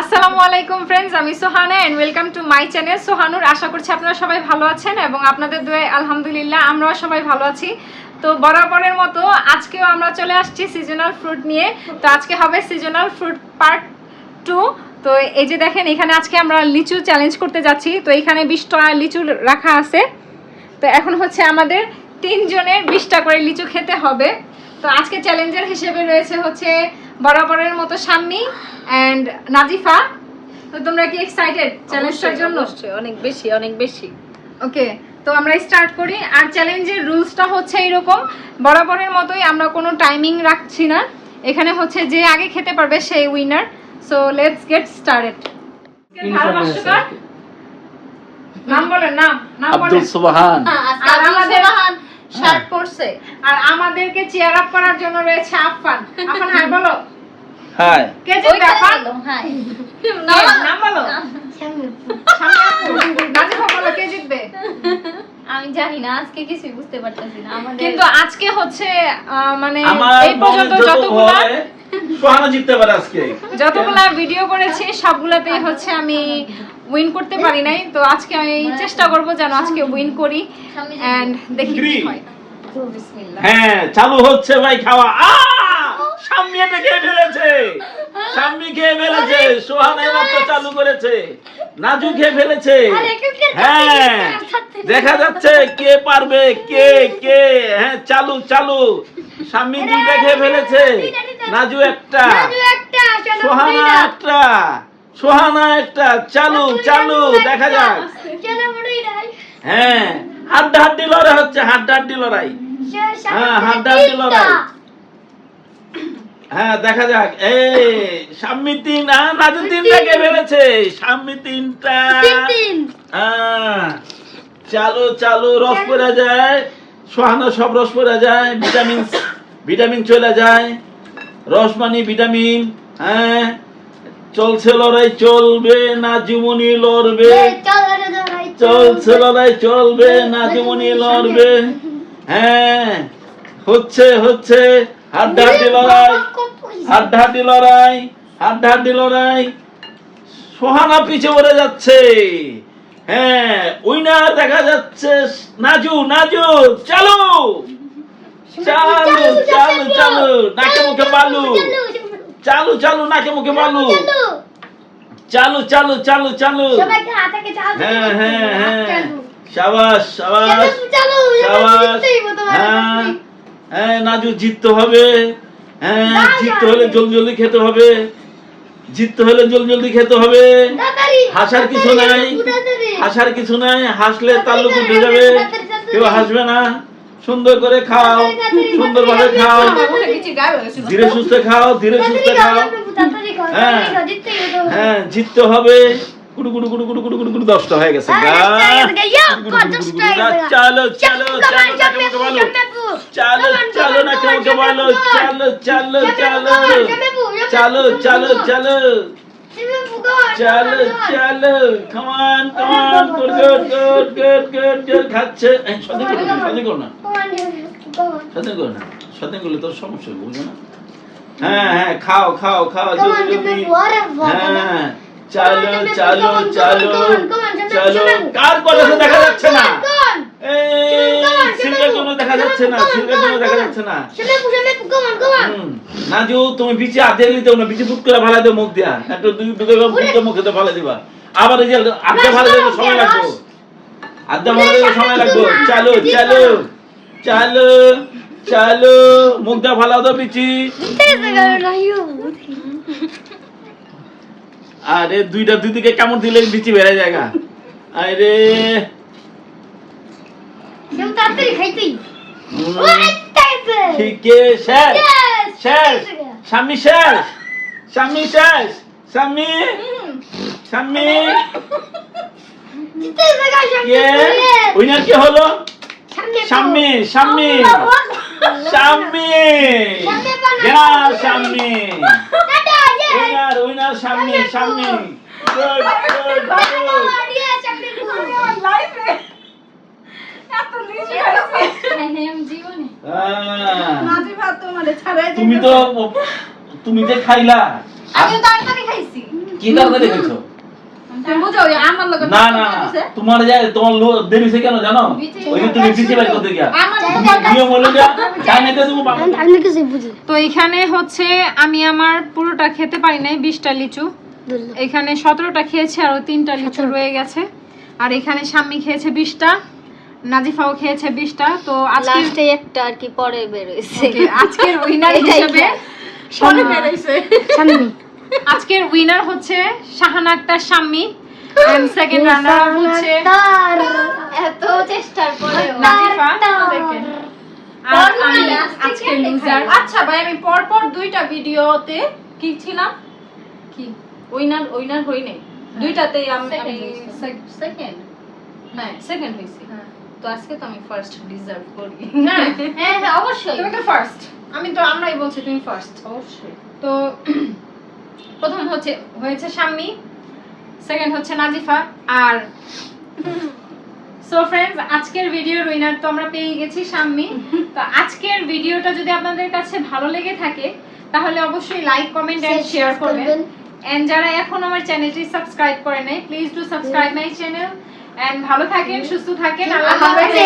আসসালামু আলাইকুম ফ্রেন্ডস, আমি Sohana and welcome to my channel Sohanur. আশা করছি আপনারা সবাই ভালো আছেন এবং আপনাদের দোয়ায় আলহামদুলিল্লাহ আমরাও সবাই ভালো আছি। তো বরাবরের মতো আজকেও আমরা চলে আসছি সিজনাল ফ্রুট নিয়ে। তো আজকে হবে সিজনাল ফ্রুট পার্ট 2। তো এই যে দেখেন, এখানে আজকে আমরা লিচু চ্যালেঞ্জ করতে যাচ্ছি। তো এখানে 20টা লিচু রাখা আছে। তো এখন হচ্ছে আমাদের 3 জনের 20টা করে লিচু খেতে হবে। তো আজকে চ্যালেঞ্জার হিসেবে রয়েছে হচ্ছে বরাবরের মতো শাম্মী এন্ড নাজিফা। তো তোমরা কি এক্সাইটেড চ্যালেঞ্জটার জন্য? অনেক বেশি। ওকে, তো আমরা স্টার্ট করি। আর চ্যালেঞ্জের রুলসটা হচ্ছে এরকম, বরাবরের মতোই আমরা কোনো টাইমিং রাখছি না। এখানে হচ্ছে যে আগে খেতে পারবে সেই winner. So let's get started. নাম বলেন, নাম বলেন। আব্দুল সুবহান। আর আমাদের শার্ট পরছে। আর আমাদেরকে চেয়ার আপ করার জন্য রয়েছে আফফান। আফফান হাই বলো। হাই। কে জিতবে আফফান? হাই। নাম বলো। নাজিফা বলো, কে জিতবে? আমি জানি না, আজকে কিছুই বুঝতে পারতেছি না। আমাদের কিন্তু আজকে হচ্ছে মানে আমার এই পর্যন্ত সোহানা জিততে পারে আজকে। যতগুলা ভিডিও করেছি সবগুলাতেই হচ্ছে আমি উইন করতে পারি নাই। তো আজকে আমি চেষ্টা করব যেন আজকে উইন করি এন্ড দেখি কি হয়। বিসমিল্লাহ। হ্যাঁ, চালু হচ্ছে ভাই খাওয়া। শাম্মী এটা খেয়ে ফেলেছে। শাম্মী খেয়ে ফেলেছে। সোহানা মাত্র চালু করেছে। নাজু খেয়ে ফেলেছে। হ্যাঁ, দেখা যাচ্ছে কে পারবে, কে। হ্যাঁ, চালু। শাম্মী 2টা খেয়ে ফেলেছে। নাজু একটা, সোহানা একটা। চালু, দেখা যাক। হ্যাঁ, হাড্ডাহাড্ডি লড়াই হচ্ছে, হাড্ডাহাড্ডি লড়াই। হ্যাঁ, হাড্ডাহাড্ডি লড়াই। হ্যাঁ, দেখা যাক। এই শাম্মী 3, নাজু 3টা খেয়ে ফেলেছে। শাম্মী 3টা। চালু, রস পড়ে যায়। সোহানা সব রস পড়ে যায়। ভিটামিন চলে যায়। রস মানে ভিটামিন। হ্যাঁ, চলছে লড়াই, চলবে। নাজুমনি লড়বে। চলছে লড়াই, চলবে। নাজুমনি লড়বে। হ্যাঁ, হচ্ছে হাড্ডাহাড্ডি লড়াই। সোহানা পিছে পড়ে যাচ্ছে। হ্যাঁ, উইনার দেখা যাচ্ছে নাজু। চালু, নাকে মুখে বালু। চালু, নাকে মুখে বালু। চালু। হ্যাঁ, শাবাশ। হ্যাঁ, নাজু জিততে হবে। হ্যাঁ, জিততে হলে জলদি খেতে হবে। হাসার কিছু নাই। হাসলে তাল্লুক উঠে যাবে। কেউ হাসবে না। সুন্দর করে খাও, সুন্দরভাবে খাও। ধীরে সুস্থে খাও। হ্যাঁ, জিততে হবে। কুড়ু 10টা হয়ে গেছে। চালো, নাকে মুখে বলো। চালো। কামান। গুড। খাচ্ছে। স্বাধীন করো না। স্বাধীন করলে তোর সমস্যা বুঝবে না। হ্যাঁ, খাও। জলদি। হ্যাঁ, চালো। কার কথা দেখা যাচ্ছে না। সিলকার জন্য দেখা যাচ্ছে না। নাজু, তুমি বিচে আধে নিতে না, বিচে ফুট করে ভালো দেও মুখ দিয়া। একটা দুটো মুখে তো ভালো দিবা। আবার এই যে আধা ভালো দিতে সময় লাগবে। চালো, মুখ দিয়া ভালো দাও বিচি। আরে দুই দিকে কামড় দিলে বিচি বেড়ে জায়গা। আরে ঠিক শেষ। শাম্মী শেষ। উইনার কে হলো? শাম্মী। উইনার শাম্মী। তুমি যে খাইলা, খাইছি কি তাড়াতাড়ি হয়েছো? তুমি বুঝো ওই আমার লগে না না না, তোমার দেরি হয়েছে কেন জানো? ওই যে তুমি পিছিয়ে বাড়ি করতে গিয়া নিয়ম হলো যে চাইনাতে তুমি বাবা আমি কিছু বুঝি তো এখানে হচ্ছে আমি আমার পুরোটা খেতে পারি নাই 20টা লিচু, এখানে 17টা খেয়েছি আর 3টা লিচু রয়ে গেছে। আর এখানে শাম্মী খেয়েছে 20টা, নাজিফাও খেয়েছে 20টা। তো আজকে লাস্টে একটা আর কি পরে বের হইছে আজকের উইনার হিসেবে সামনে আজকের উইনার হচ্ছে Shahana Akter Shammi, and second runner up হচ্ছে এত চেষ্টার পরেও নাজিফা, সেকেন্ড আর আমি আজকের লুজার। আচ্ছা ভাই, আমি পরপর দুইটা ভিডিওতে কি ছিলাম, কি উইনার হই নাই, দুইটাতেই আমি সেকেন্ড হ্যাঁ সেকেন্ড হইছি। তো আজকে তো আমি ফার্স্ট ডিজার্ভ করি। হ্যাঁ হ্যাঁ হ্যাঁ অবশ্যই তুমি তো ফার্স্ট, আমরাই বলছি তুমি ফার্স্ট। অবশ্যই। তো প্রথম হয়েছে শাম্মী, সেকেন্ড হচ্ছে নাজিফা। আর সো ফ্রেন্ডস, আজকের ভিডিওর উইনার তো আমরা পেয়ে গেছি শাম্মী। তো আজকের ভিডিওটা যদি আপনাদের কাছে ভালো লেগে থাকে তাহলে অবশ্যই লাইক, কমেন্ট এন্ড শেয়ার করবেন। এন্ড যারা এখন আমার চ্যানেলটি সাবস্ক্রাইব করে নাই, please do subscribe my channel. And ভালো থাকেন, সুস্থ থাকেন, আল্লাহ হাফেজ।